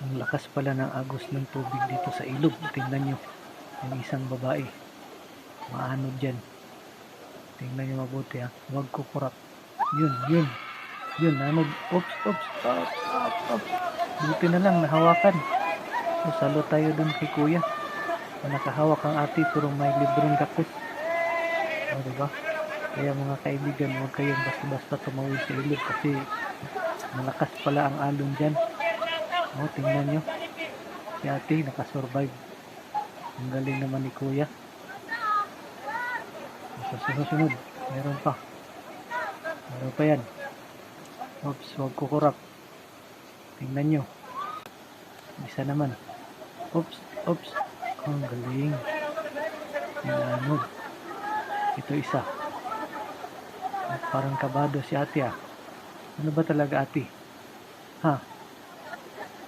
Ang lakas pala ng agos ng tubig dito sa ilog. Tingnan nyo, yung isang babae. Maanod dyan. Tingnan nyo mabuti ha. Huwag kukurap. Yun, anod. Oops, oops, oops, oops, oops. Buti na lang, nahawakan. So, salo tayo dun kay kuya. Nakahawak ang ate, pero may libreng kapit. O, diba? Kaya mga kaibigan, huwag kayong basta-basta tumawid sa ilog kasi malakas pala ang alon dyan. O, tingnan nyo. Si ate nakasurvive. Ang galing naman ni kuya. Sa sunod, meron pa. Meron pa yan. Oops, huwag kukurap. Tingnan nyo. Isa naman. Oops, oops. Ang galing. Inanod. Ito isa. At parang kabado si ate ah. Ano ba talaga ate? Ha?